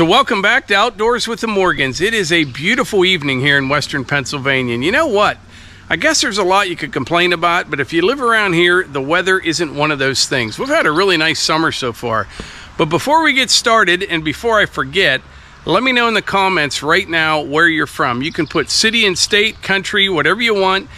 So welcome back to Outdoors with the Morgans. It is a beautiful evening here in western Pennsylvania. And you know what? I guess there's a lot you could complain about, but if you live around here, the weather isn't one of those things. We've had a really nice summer so far. But before we get started, and before I forget, let me know in the comments right now where you're from. You can put city and state, country, whatever you want.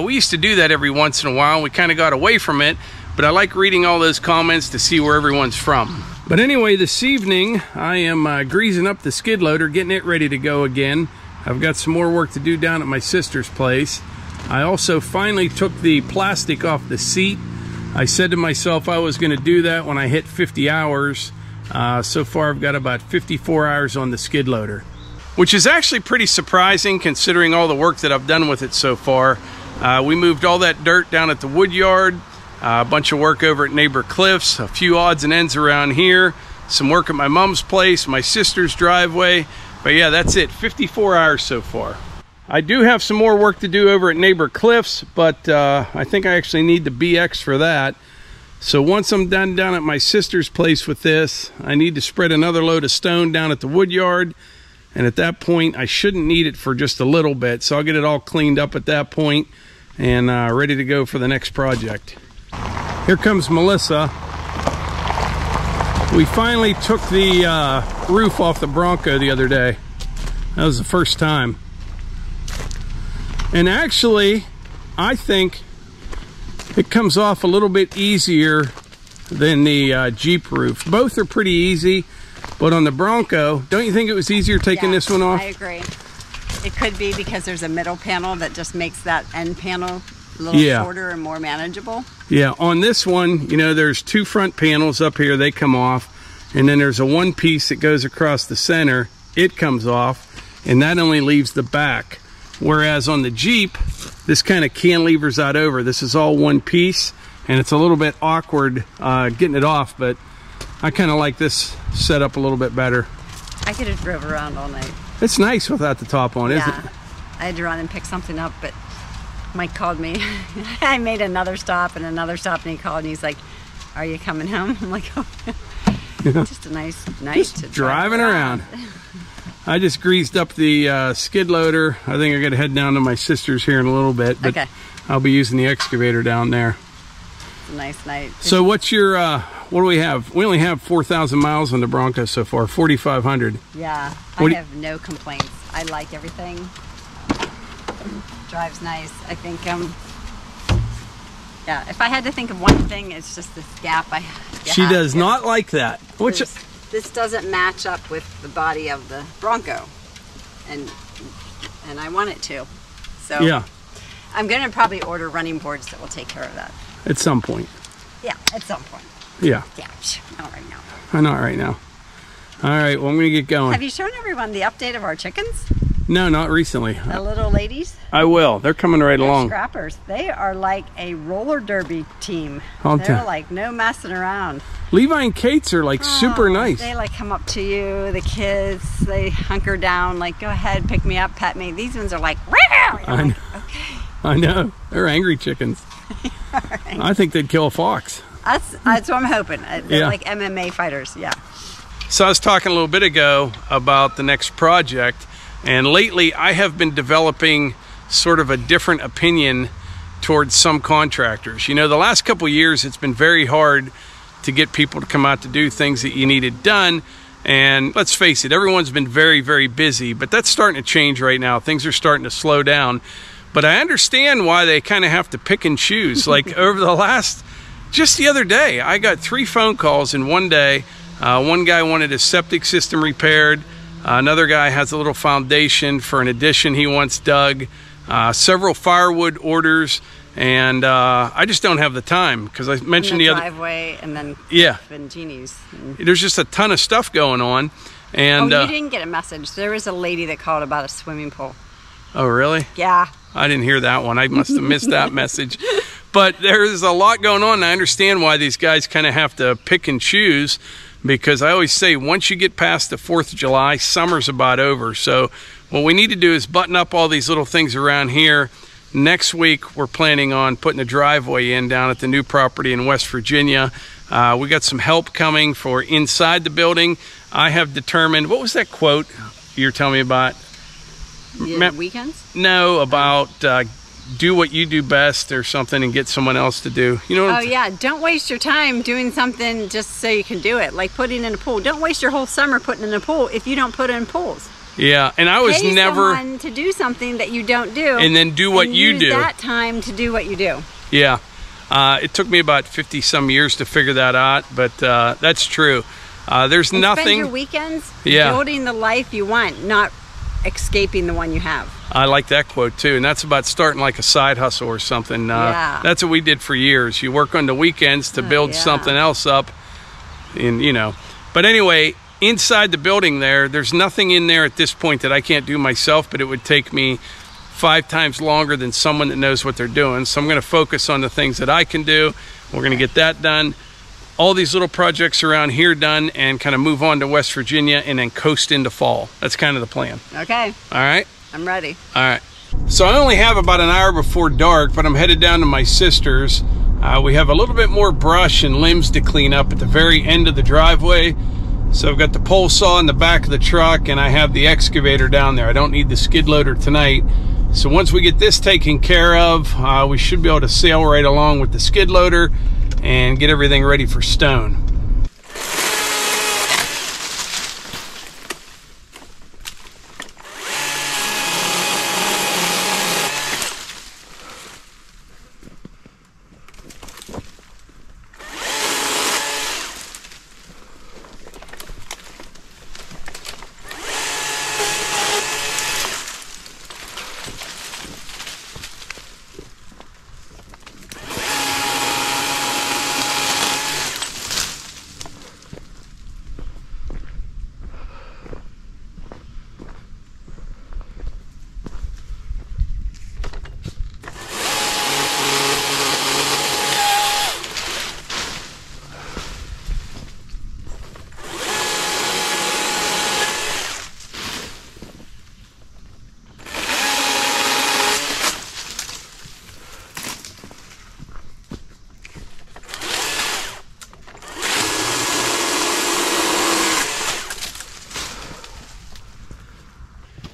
We used to do that every once in a while. We kind of got away from it, but I like reading all those comments to see where everyone's from. But anyway, this evening, I am greasing up the skid loader, getting it ready to go again. I've got some more work to do down at my sister's place. I also finally took the plastic off the seat. I said to myself I was going to do that when I hit 50 hours. So far, I've got about 54 hours on the skid loader, which is actually pretty surprising considering all the work that I've done with it so far. We moved all that dirt down at the wood yard. A bunch of work over at neighbor Cliff's, a few odds and ends around here, some work at my mom's place, my sister's driveway. But yeah, that's it, 54 hours so far. I do have some more work to do over at neighbor Cliff's, but I think I actually need the BX for that. So once I'm done down at my sister's place with this, I need to spread another load of stone down at the wood yard. And at that point, I shouldn't need it for just a little bit. So I'll get it all cleaned up at that point and ready to go for the next project. Here comes Melissa. We finally took the roof off the Bronco the other day. That was the first time. And actually, I think it comes off a little bit easier than the Jeep roof. Both are pretty easy, but on the Bronco, don't you think it was easier taking this one off? I agree. It could be because there's a middle panel that just makes that end panel a little shorter and more manageable. Yeah, on this one, you know, there's two front panels up here, they come off, and then there's a one piece that goes across the center, it comes off, and that only leaves the back. Whereas on the Jeep, this kind of cantilevers out over. This is all one piece, and it's a little bit awkward getting it off, but I kind of like this setup a little bit better. I could have drove around all night. It's nice without the top on, isn't it? I had to run and pick something up, but Mike called me. I made another stop and another stop, and he called and he's like, "Are you coming home?" I'm like, "Oh, just a nice night to driving around." I just greased up the skid loader. I think I got to head down to my sister's here in a little bit, but I'll be using the excavator down there. It's a nice night. So what's your, what do we have? We only have 4,000 miles on the Bronco so far, 4,500. Yeah, I have no complaints. I like everything. Drives nice. I think, yeah, if I had to think of one thing, it's just this gap. She does not like that. Which this doesn't match up with the body of the Bronco, and I want it to. So yeah, I'm going to probably order running boards that will take care of that. At some point. Yeah, at some point. Yeah. Yeah, not right now. Not right now. All right, well, I'm going to get going. Have you shown everyone the update of our chickens? No, not recently. The little ladies? I will. They're coming right along. Scrappers. They are like a roller derby team. They're like no messing around. Levi and Kate's are like super nice. They like come up to you, the kids, they hunker down, like go ahead, pick me up, pet me. These ones are like, I know. Okay. I know. They're angry chickens. I think they'd kill a fox. That's what I'm hoping. They're like MMA fighters, yeah. So I was talking a little bit ago about the next project. And lately, I have been developing sort of a different opinion towards some contractors. You know, the last couple of years, it's been very hard to get people to come out to do things that you needed done. And let's face it, everyone's been very, very busy. But that's starting to change right now. Things are starting to slow down. But I understand why they kind of have to pick and choose. Like over just the other day, I got 3 phone calls in one day. One guy wanted his septic system repaired. Another guy has a little foundation for an addition he wants dug, several firewood orders, and I just don't have the time because I mentioned the driveway and then and Jeannie's. There's just a ton of stuff going on. And you didn't get a message. There was a lady that called about a swimming pool. Oh, really? Yeah. I didn't hear that one. I must have missed that message. But there's a lot going on. And I understand why these guys kind of have to pick and choose. Because I always say once you get past the 4th of July, summer's about over. So what we need to do is button up all these little things around here. Next week, we're planning on putting a driveway in down at the new property in West Virginia. We got some help coming for inside the building. I have determined, what was that quote you're telling me about? Weekends? No, about do what you do best or something and get someone else to do. You know what yeah, don't waste your time doing something just so you can do it. Like putting in a pool. Don't waste your whole summer putting in a pool if you don't put in pools. Yeah, and I was Pay never someone to do something that you don't do, and then do what you use do. That time to do what you do. Yeah, it took me about 50 some years to figure that out, but that's true. There's nothing. Spend your weekends building the life you want, not escaping the one you have. I like that quote too, and that's about starting like a side hustle or something. That's what we did for years. You work on the weekends to build something else up, and you know. But anyway, inside the building there's nothing in there at this point that I can't do myself, but it would take me 5 times longer than someone that knows what they're doing. So I'm going to focus on the things that I can do. We're going to get that done. All these little projects around here done, and kind of move on to West Virginia and then coast into fall. That's kind of the plan. Okay. All right? I'm ready. All right. So I only have about an hour before dark, but I'm headed down to my sister's. We have a little bit more brush and limbs to clean up at the very end of the driveway. So I've got the pole saw in the back of the truck, and I have the excavator down there. I don't need the skid loader tonight. So once we get this taken care of, we should be able to sail right along with the skid loader and get everything ready for stone.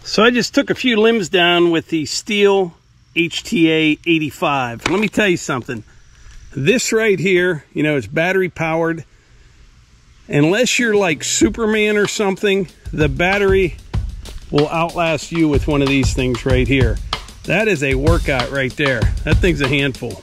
So I just took a few limbs down with the Stihl HTA 85. Let me tell you something. This right here, you know, it's battery powered. Unless you're like Superman or something, the battery will outlast you with one of these things right here. That is a workout right there. That thing's a handful.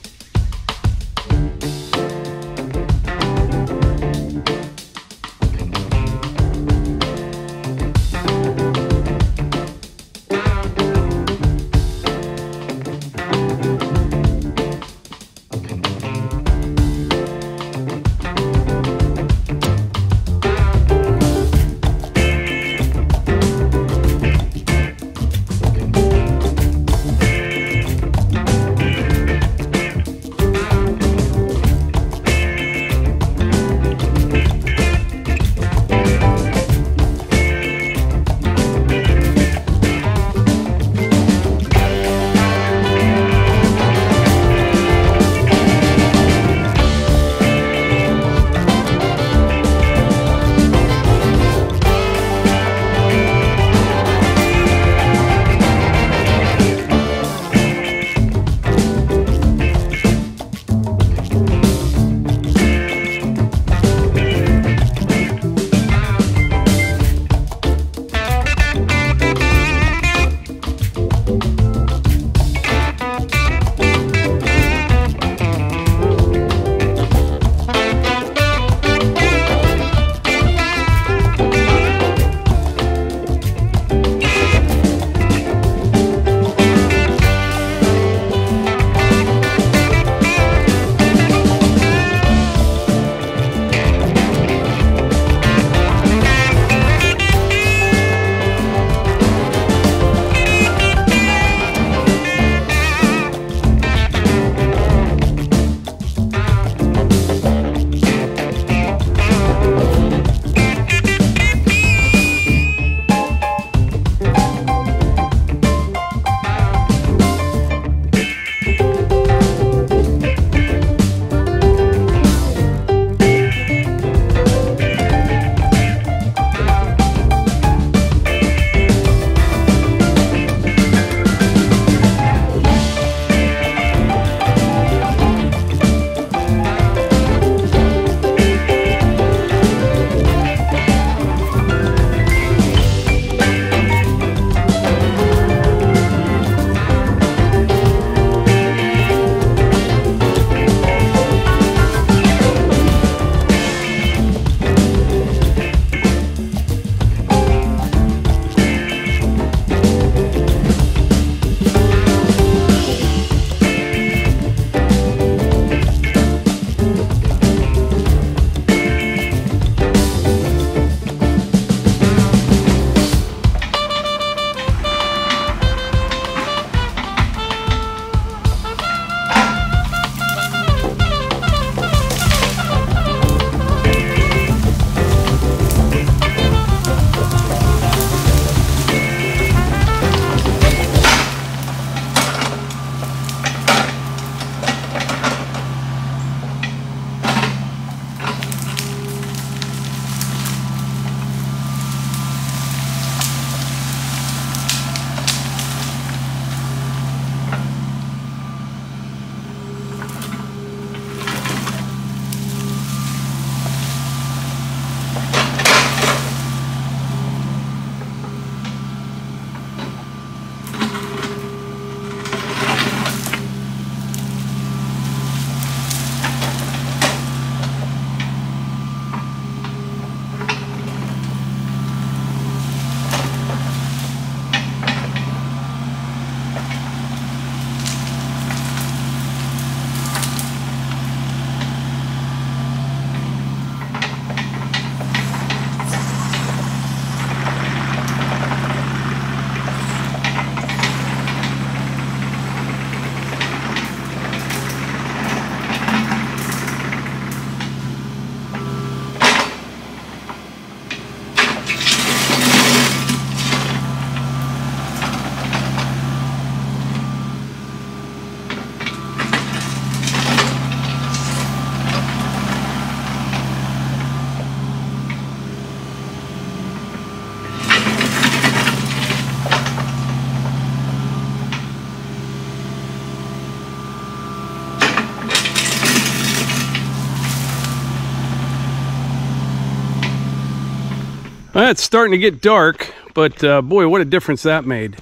Well, it's starting to get dark, but boy, what a difference that made.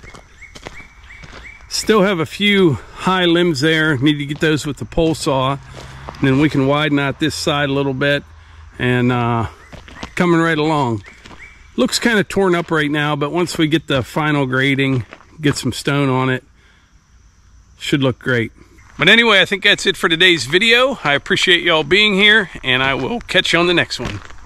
Still have a few high limbs there. Need to get those with the pole saw. And then we can widen out this side a little bit. And coming right along. Looks kind of torn up right now, but once we get the final grading, get some stone on it, should look great. But anyway, I think that's it for today's video. I appreciate y'all being here, and I will catch you on the next one.